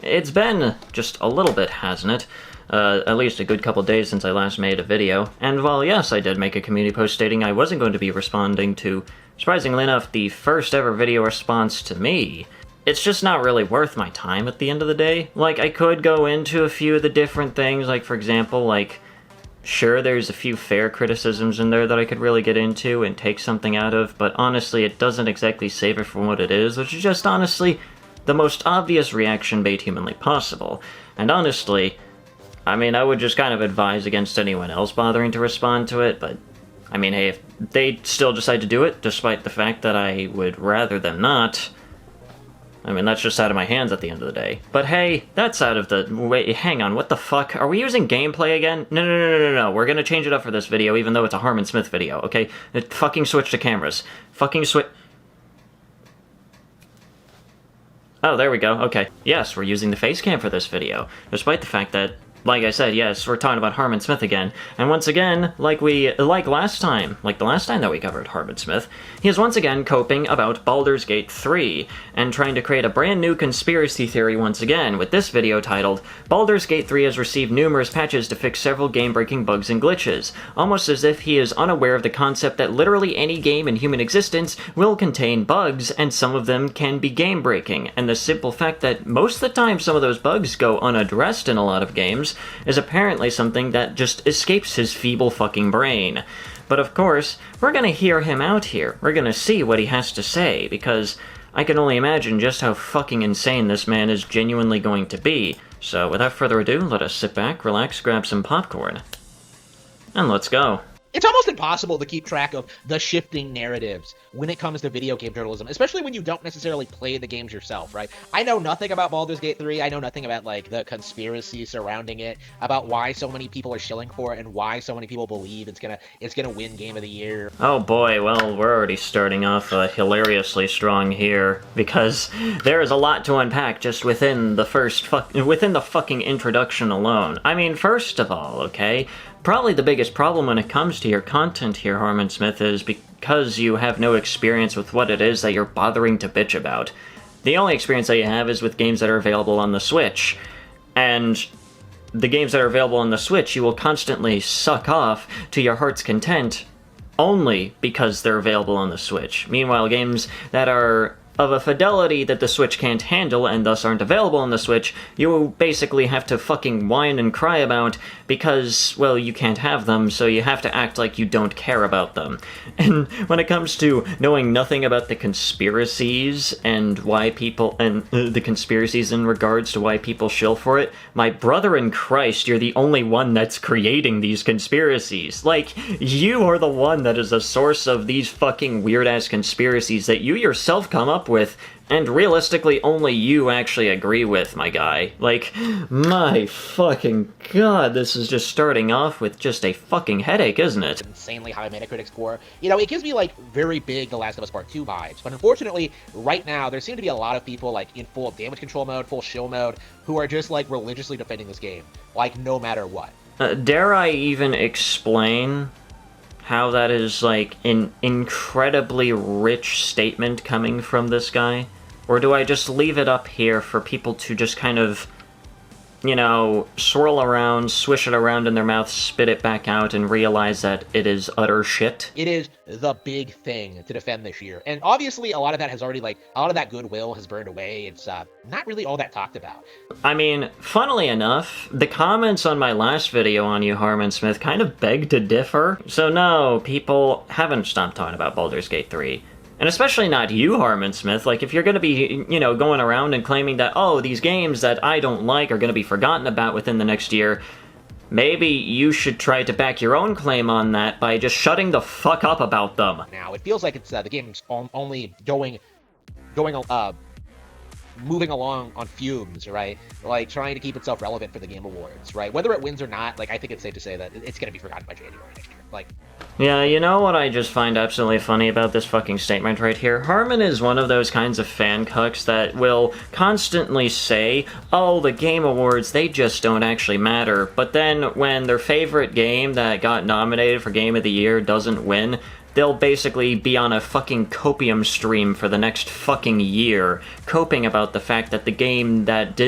It's been just a little bit, hasn't it? At least a good couple days since I last made a video. And while yes, I did make a community post stating I wasn't going to be responding to, surprisingly enough, the first ever video response to me, it's just not really worth my time at the end of the day. Like, I could go into a few of the different things, like, for example, like, sure, there's a few fair criticisms in there that I could really get into and take something out of, but honestly, it doesn't exactly save it from what it is, which is just, honestly, the most obvious reaction bait humanly possible. And honestly, I mean, I would just kind of advise against anyone else bothering to respond to it, but, I mean, hey, if they still decide to do it, despite the fact that I would rather them not, I mean, that's just out of my hands at the end of the day. But hey, that's out of the... Wait, hang on, what the fuck? Are we using gameplay again? No, we're gonna change it up for this video, even though it's a Harman Smith video, okay? Fucking switch to cameras. Fucking switch... Oh, there we go, okay. Yes, we're using the face cam for this video, despite the fact that, like I said, yes, we're talking about Harman Smith again. And once again, like the last time that we covered Harman Smith, he is once again coping about Baldur's Gate 3, and trying to create a brand new conspiracy theory once again, with this video titled, Baldur's Gate 3 has received numerous patches to fix several game-breaking bugs and glitches, almost as if he is unaware of the concept that literally any game in human existence will contain bugs, and some of them can be game-breaking, and the simple fact that most of the time some of those bugs go unaddressed in a lot of games is apparently something that just escapes his feeble fucking brain. But of course, we're gonna hear him out here. We're gonna see what he has to say, because I can only imagine just how fucking insane this man is genuinely going to be. So without further ado, let us sit back, relax, grab some popcorn, and let's go. It's almost impossible to keep track of the shifting narratives when it comes to video game journalism, especially when you don't necessarily play the games yourself, right? I know nothing about Baldur's Gate 3. I know nothing about, like, the conspiracy surrounding it, about why so many people are shilling for it, and why so many people believe it's gonna win Game of the Year. Oh boy, well, we're already starting off hilariously strong here, because there is a lot to unpack just within the fucking introduction alone. I mean, first of all, okay, probably the biggest problem when it comes to your content here, Harman Smith, is because you have no experience with what it is that you're bothering to bitch about. The only experience that you have is with games that are available on the Switch. And the games that are available on the Switch you will constantly suck off to your heart's content only because they're available on the Switch. Meanwhile, games that are of a fidelity that the Switch can't handle and thus aren't available on the Switch, you basically have to fucking whine and cry about because, well, you can't have them, so you have to act like you don't care about them. And when it comes to knowing nothing about the conspiracies and why people, and the conspiracies in regards to why people shill for it, my brother in Christ, you're the only one that's creating these conspiracies. Like, you are the one that is the source of these fucking weird-ass conspiracies that you yourself come up with, and realistically only you actually agree with, my guy. Like, my fucking god, this is just starting off with just a fucking headache, isn't it? Insanely high Metacritic score. You know, it gives me, like, very big The Last of Us Part 2 vibes, but unfortunately, right now, there seem to be a lot of people, like, in full damage control mode, full shill mode, who are just, like, religiously defending this game, like, no matter what. Dare I even explain how that is, like, an incredibly rich statement coming from this guy? Or do I just leave it up here for people to just kind of, you know, swirl around, swish it around in their mouth, spit it back out, and realize that it is utter shit? It is the big thing to defend this year. And obviously, a lot of that has already, like, a lot of that goodwill has burned away. It's not really all that talked about. I mean, funnily enough, the comments on my last video on you, Harman Smith, kind of beg to differ. So no, people haven't stopped talking about Baldur's Gate 3. And especially not you, Harman Smith. Like, if you're gonna be, you know, going around and claiming that, oh, these games that I don't like are gonna be forgotten about within the next year, maybe you should try to back your own claim on that by just shutting the fuck up about them. Now, it feels like it's the game's only moving along on fumes, right? Like, trying to keep itself relevant for the Game Awards, right? Whether it wins or not, like, I think it's safe to say that it's gonna be forgotten by January next year. Like, yeah, you know what I just find absolutely funny about this fucking statement right here? Harman is one of those kinds of fan cucks that will constantly say, oh, the Game Awards, they just don't actually matter. But then when their favorite game that got nominated for Game of the Year doesn't win, they'll basically be on a fucking copium stream for the next fucking year, coping about the fact that the game that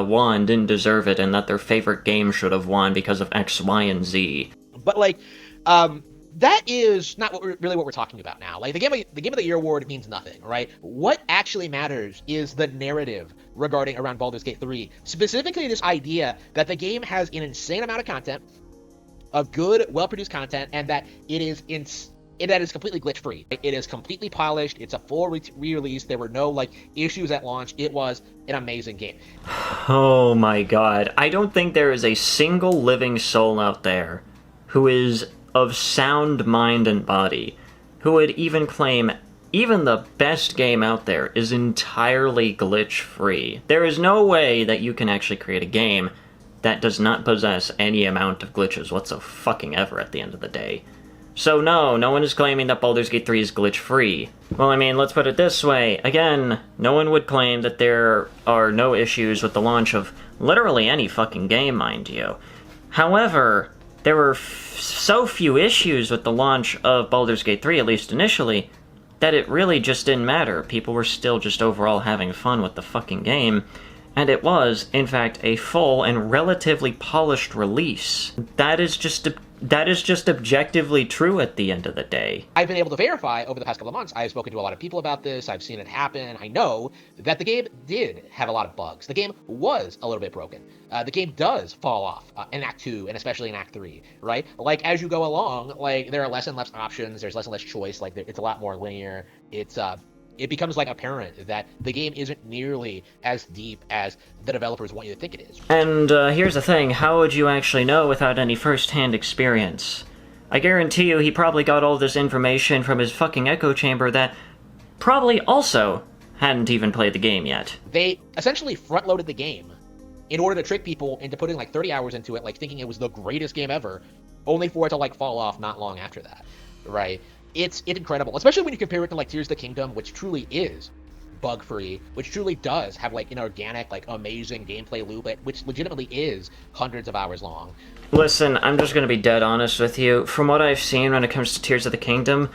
won didn't deserve it, and that their favorite game should have won because of X, Y, and Z. But like, that is not what we're talking about now. Like the game of the year award means nothing, right? What actually matters is the narrative around Baldur's Gate 3. Specifically, this idea that the game has an insane amount of content, of good, well-produced content, and that it is completely glitch-free. It is completely polished. It's a full re-release. There were no like issues at launch. It was an amazing game. Oh my god. I don't think there is a single living soul out there who is of sound mind and body who would even claim even the best game out there is entirely glitch-free. There is no way that you can actually create a game that does not possess any amount of glitches whatsoever at the end of the day. So no one is claiming that Baldur's Gate 3 is glitch-free. Well, I mean, let's put it this way. Again, no one would claim that there are no issues with the launch of literally any fucking game, mind you. However, there were so few issues with the launch of Baldur's Gate 3, at least initially, that it really just didn't matter. People were still just overall having fun with the fucking game, and it was, in fact, a full and relatively polished release. That is just objectively true at the end of the day. I've been able to verify over the past couple of months. I've spoken to a lot of people about this. I've seen it happen. I know that the game did have a lot of bugs. The game was a little bit broken. The game does fall off in Act 2 and especially in Act 3, right? Like, as you go along, like, there are less and less options. There's less and less choice. Like, it's a lot more linear. It becomes like apparent that the game isn't nearly as deep as the developers want you to think it is. And here's the thing, how would you actually know without any first-hand experience? I guarantee you he probably got all this information from his fucking echo chamber that probably also hadn't even played the game yet. They essentially front-loaded the game in order to trick people into putting like 30 hours into it, like thinking it was the greatest game ever, only for it to like fall off not long after that, right? It's incredible, especially when you compare it to like Tears of the Kingdom, which truly is bug-free, which truly does have like an organic, like amazing gameplay loop, which legitimately is hundreds of hours long. Listen, I'm just gonna be dead honest with you. From what I've seen when it comes to Tears of the Kingdom,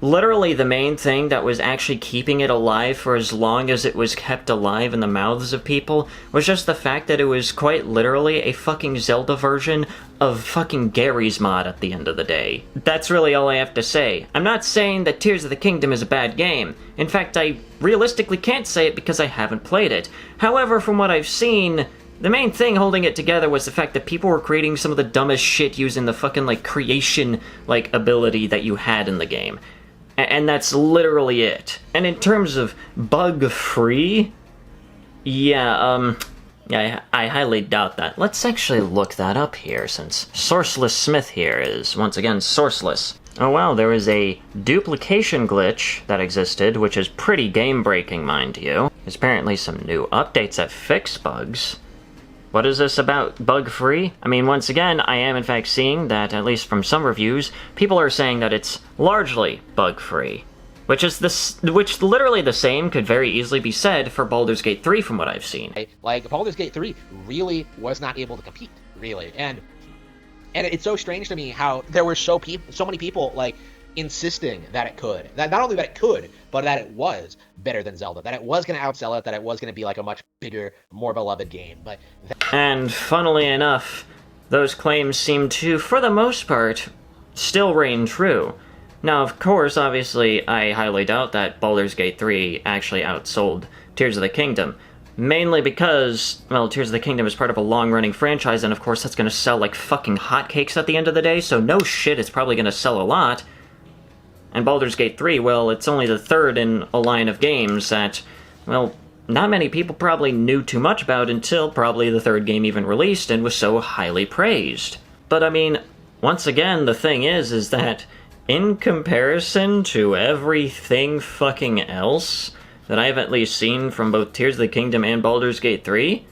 literally the main thing that was actually keeping it alive for as long as it was kept alive in the mouths of people was just the fact that it was quite literally a fucking Zelda version of fucking Gary's mod at the end of the day. That's really all I have to say. I'm not saying that Tears of the Kingdom is a bad game. In fact, I realistically can't say it because I haven't played it. However, from what I've seen, the main thing holding it together was the fact that people were creating some of the dumbest shit using the fucking, like, creation, like, ability that you had in the game. And that's literally it. And in terms of bug-free, yeah, I highly doubt that. Let's actually look that up here, since Sourceless Smith here is, once again, sourceless. Oh wow, there is a duplication glitch that existed, which is pretty game-breaking, mind you. There's apparently some new updates that fix bugs. What is this about bug-free? I mean, once again, I am in fact seeing that, at least from some reviews, people are saying that it's largely bug-free. Which literally the same could very easily be said for Baldur's Gate 3 from what I've seen. Like, Baldur's Gate 3 really was not able to compete, really. And it's so strange to me how there were so many people, like, insisting that it could. That not only that it could, but that it was better than Zelda. That it was going to outsell it, that it was going to be like a much bigger, more beloved game. And funnily enough, those claims seem to, for the most part, still reign true. Now, of course, obviously, I highly doubt that Baldur's Gate 3 actually outsold Tears of the Kingdom. Mainly because, well, Tears of the Kingdom is part of a long-running franchise, and of course that's going to sell like fucking hotcakes at the end of the day, so no shit, it's probably going to sell a lot. And Baldur's Gate 3, well, it's only the third in a line of games that, well, not many people probably knew too much about until probably the third game even released and was so highly praised. But I mean, once again, the thing is that in comparison to everything fucking else that I've at least seen from both Tears of the Kingdom and Baldur's Gate 3,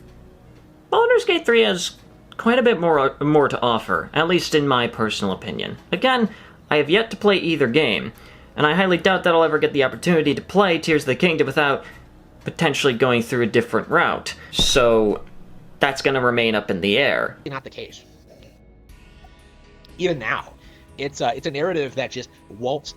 Baldur's Gate 3 has quite a bit more to offer, at least in my personal opinion. Again, I have yet to play either game, and I highly doubt that I'll ever get the opportunity to play Tears of the Kingdom without potentially going through a different route. So that's going to remain up in the air. Not the case. Even now, It's a narrative that just won't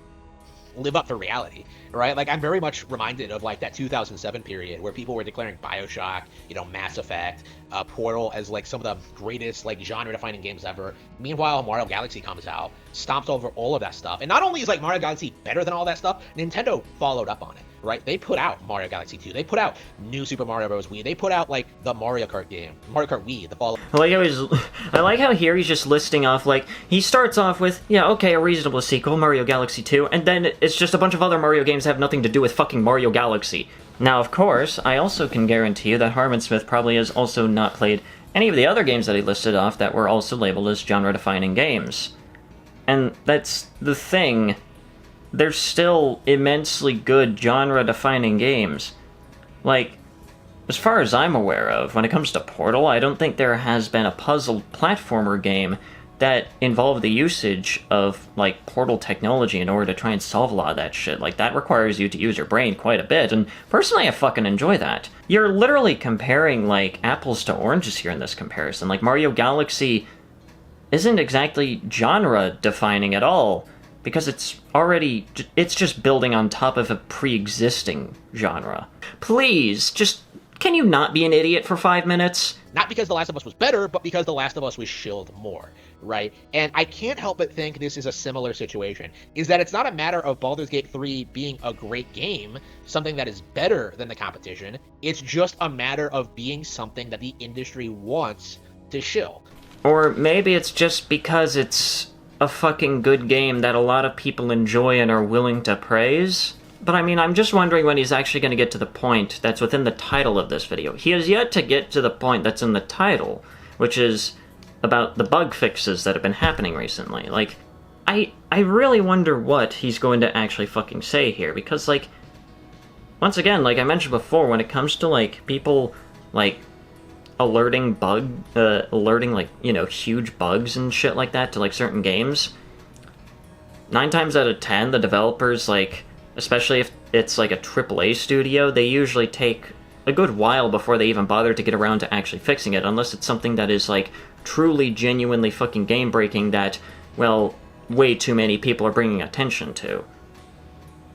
live up to reality, right? Like, I'm very much reminded of like that 2007 period where people were declaring BioShock, Mass Effect, Portal as like some of the greatest like genre-defining games ever. Meanwhile, Mario Galaxy comes out, stomps over all of that stuff, and not only is like Mario Galaxy better than all that stuff, Nintendo followed up on it, right? They put out Mario Galaxy 2, they put out New Super Mario Bros. Wii, they put out like the Mario Kart game, Mario Kart Wii, the follow. I like how here he's just listing off, like, he starts off with, yeah, okay, a reasonable sequel, Mario Galaxy 2, and then it's just a bunch of other Mario games that have nothing to do with fucking Mario Galaxy. Now, of course, I also can guarantee you that Harman Smith probably has also not played any of the other games that he listed off that were also labeled as genre-defining games. And that's the thing. There's still immensely good genre-defining games. Like, as far as I'm aware of, when it comes to Portal, I don't think there has been a puzzle platformer game that involved the usage of, like, Portal technology in order to try and solve a lot of that shit. Like, that requires you to use your brain quite a bit, and personally I fucking enjoy that. You're literally comparing, like, apples to oranges here in this comparison. Like, Mario Galaxy isn't exactly genre-defining at all, because it's just building on top of a pre-existing genre. Please, can you not be an idiot for 5 minutes? Not because The Last of Us was better, but because The Last of Us was shilled more, right? And I can't help but think this is a similar situation, is that it's not a matter of Baldur's Gate 3 being a great game, something that is better than the competition. It's just a matter of being something that the industry wants to shill. Or maybe it's just because it's a fucking good game that a lot of people enjoy and are willing to praise. But I mean, I'm just wondering when he's actually going to get to the point that's within the title of this video. He has yet to get to the point that's in the title, which is about the bug fixes that have been happening recently. Like, I really wonder what he's going to actually fucking say here, because, like, once again, like I mentioned before, when it comes to, like, people, like, alerting, like, huge bugs and shit like that to, like, certain games, 9 times out of 10, the developers, like, especially if it's like a AAA studio, they usually take a good while before they even bother to get around to actually fixing it, unless it's something that is, like, truly, genuinely fucking game-breaking that, well, way too many people are bringing attention to.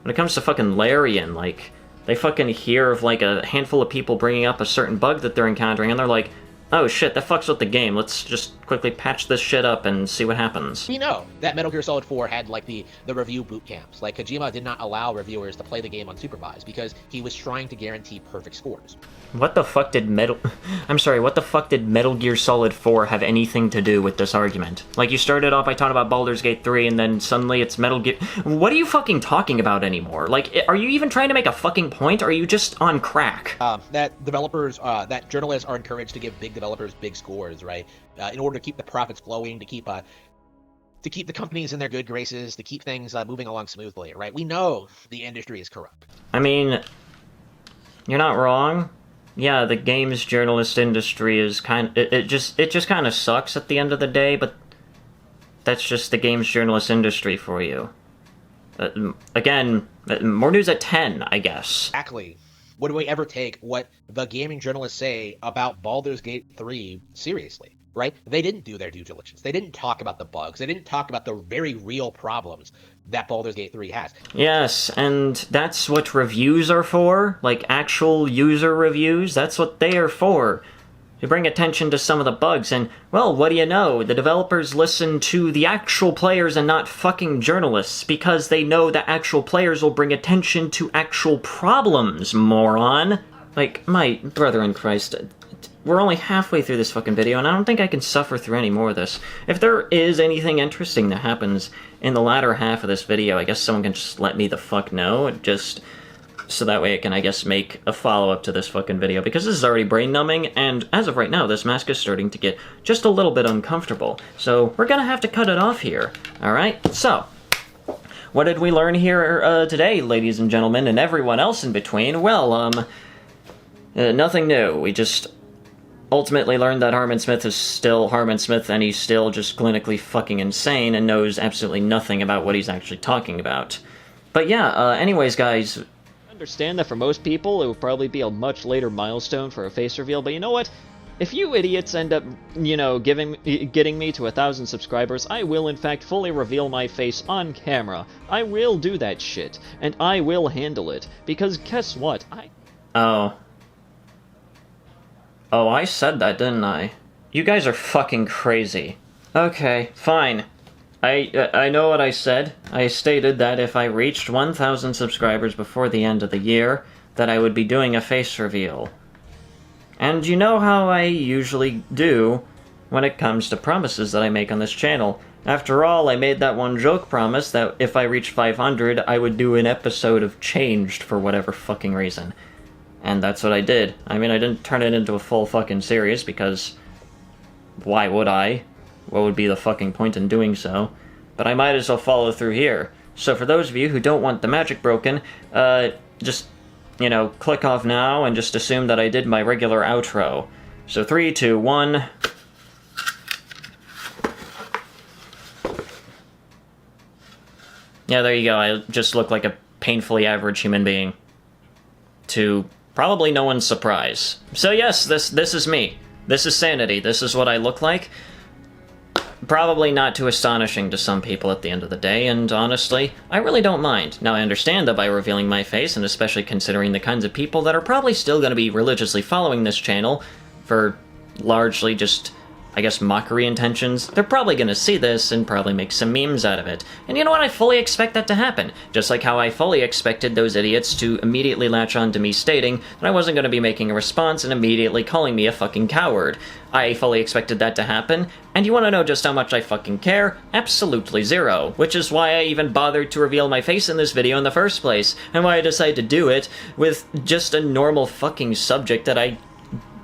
When it comes to fucking Larian, like, they fucking hear of, like, a handful of people bringing up a certain bug that they're encountering, and they're like, oh shit, that fucks with the game, let's just quickly patch this shit up and see what happens. We know that Metal Gear Solid 4 had, like, the review boot camps. Like, Kojima did not allow reviewers to play the game unsupervised because he was trying to guarantee perfect scores. What the fuck did Metal Gear Solid 4 have anything to do with this argument? Like, you started off by talking about Baldur's Gate 3, and then suddenly it's Metal Gear... What are you fucking talking about anymore? Like, are you even trying to make a fucking point, or are you just on crack? That journalists are encouraged to give big developers big scores, right? In order to keep the profits flowing, to keep the companies in their good graces, to keep things moving along smoothly, right? We know the industry is corrupt. I mean, you're not wrong. Yeah, the games journalist industry is it just kind of sucks at the end of the day, but that's just the games journalist industry for you. Again, more news at 10, I guess. Exactly. Would we ever take what the gaming journalists say about Baldur's Gate 3 seriously, right? They didn't do their due diligence. They didn't talk about the bugs. They didn't talk about the very real problems that Baldur's Gate 3 has. Yes, and that's what reviews are for, like actual user reviews. That's what they are for. To bring attention to some of the bugs, and, well, what do you know? The developers listen to the actual players and not fucking journalists, because they know that actual players will bring attention to actual problems, moron. Like, my brother in Christ, we're only halfway through this fucking video, and I don't think I can suffer through any more of this. If there is anything interesting that happens in the latter half of this video, I guess someone can just let me the fuck know, just... so that way I can, I guess, make a follow-up to this fucking video, because this is already brain-numbing, and as of right now, this mask is starting to get just a little bit uncomfortable. So we're gonna have to cut it off here, alright? So, what did we learn here today, ladies and gentlemen, and everyone else in between? Well, nothing new. We just ultimately learned that Harman Smith is still Harman Smith, and he's still just clinically fucking insane and knows absolutely nothing about what he's actually talking about. But yeah, anyways, guys... Understand that for most people, it would probably be a much later milestone for a face reveal, but you know what? If you idiots end up, you know, getting me to 1,000 subscribers, I will in fact fully reveal my face on camera. I will do that shit, and I will handle it, because guess what? Oh, I said that, didn't I? You guys are fucking crazy. Okay, fine. I know what I said. I stated that if I reached 1,000 subscribers before the end of the year, that I would be doing a face reveal. And you know how I usually do when it comes to promises that I make on this channel. After all, I made that one joke promise that if I reached 500, I would do an episode of Changed for whatever fucking reason. And that's what I did. I mean, I didn't turn it into a full fucking series, because why would I? What would be the fucking point in doing so? But I might as well follow through here. So for those of you who don't want the magic broken, just, you know, click off now and just assume that I did my regular outro. So 3, 2, 1... Yeah, there you go. I just look like a painfully average human being. To probably no one's surprise. So yes, this is me. This is sanity. This is what I look like. Probably not too astonishing to some people at the end of the day, and honestly, I really don't mind. Now, I understand that by revealing my face, and especially considering the kinds of people that are probably still going to be religiously following this channel for largely just, I guess, mockery intentions, they're probably going to see this and probably make some memes out of it. And you know what? I fully expect that to happen. Just like how I fully expected those idiots to immediately latch on to me stating that I wasn't going to be making a response and immediately calling me a fucking coward. I fully expected that to happen, and you want to know just how much I fucking care? Absolutely zero. Which is why I even bothered to reveal my face in this video in the first place, and why I decided to do it with just a normal fucking subject that I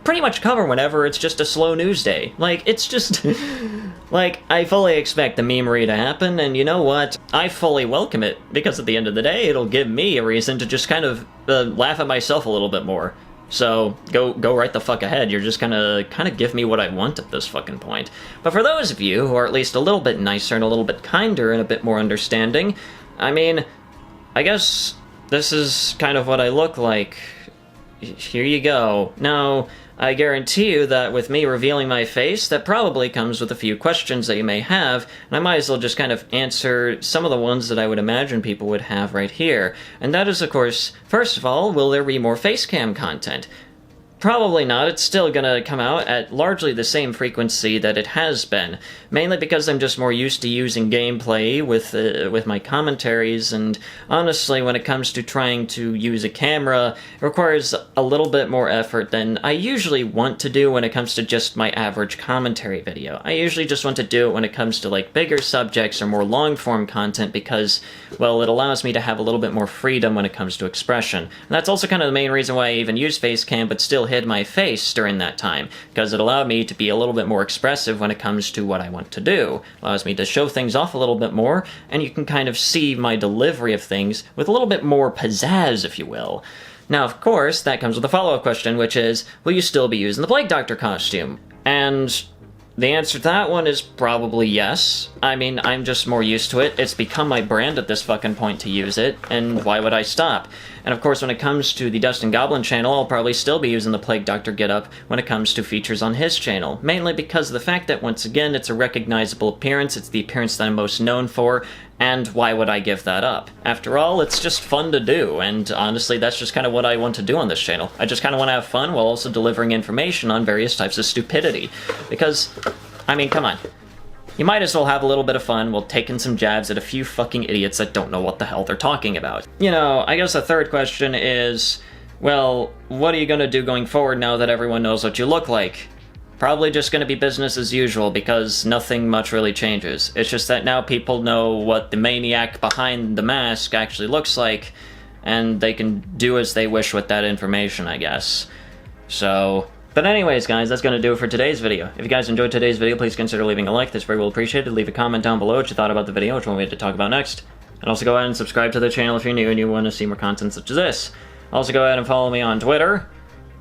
pretty much cover whenever it's just a slow news day. Like, it's just... like, I fully expect the memery to happen, and you know what? I fully welcome it, because at the end of the day, it'll give me a reason to just kind of laugh at myself a little bit more. So, go right the fuck ahead. You're just gonna kind of give me what I want at this fucking point. But for those of you who are at least a little bit nicer and a little bit kinder and a bit more understanding, I mean, I guess this is kind of what I look like. Here you go. Now, I guarantee you that with me revealing my face, that probably comes with a few questions that you may have, and I might as well just kind of answer some of the ones that I would imagine people would have right here. And that is, of course, first of all, will there be more facecam content? Probably not. It's still gonna come out at largely the same frequency that it has been, mainly because I'm just more used to using gameplay with my commentaries, and honestly, when it comes to trying to use a camera, it requires a little bit more effort than I usually want to do when it comes to just my average commentary video. I usually just want to do it when it comes to like bigger subjects or more long-form content because, well, it allows me to have a little bit more freedom when it comes to expression. And that's also kind of the main reason why I even use Facecam, but still hid my face during that time, because it allowed me to be a little bit more expressive when it comes to what I want to do. It allows me to show things off a little bit more, and you can kind of see my delivery of things with a little bit more pizzazz, if you will. Now, of course, that comes with a follow-up question, which is, will you still be using the Plague Doctor costume? And the answer to that one is probably yes. I mean, I'm just more used to it. It's become my brand at this fucking point to use it, and why would I stop? And of course, when it comes to the Dust and Goblin channel, I'll probably still be using the Plague Doctor getup when it comes to features on his channel, mainly because of the fact that, once again, it's a recognizable appearance, it's the appearance that I'm most known for, and why would I give that up? After all, it's just fun to do, and honestly, that's just kind of what I want to do on this channel. I just kind of want to have fun while also delivering information on various types of stupidity. Because, I mean, come on. You might as well have a little bit of fun while taking some jabs at a few fucking idiots that don't know what the hell they're talking about. You know, I guess the third question is, well, what are you gonna do going forward now that everyone knows what you look like? Probably just gonna be business as usual, because nothing much really changes. It's just that now people know what the maniac behind the mask actually looks like, and they can do as they wish with that information, I guess. So... But anyways, guys, that's going to do it for today's video. If you guys enjoyed today's video, please consider leaving a like. That's very well appreciated. Leave a comment down below what you thought about the video, which one we had to talk about next. And also go ahead and subscribe to the channel if you're new and you want to see more content such as this. Also go ahead and follow me on Twitter.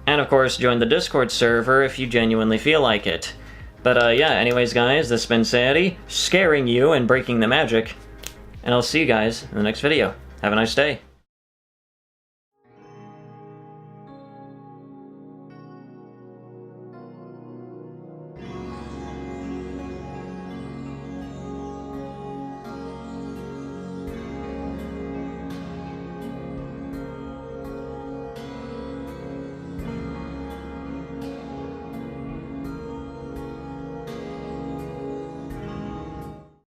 And of course, join the Discord server if you genuinely feel like it. But yeah, anyways, guys, this has been Sanity, scaring you and breaking the magic. And I'll see you guys in the next video. Have a nice day.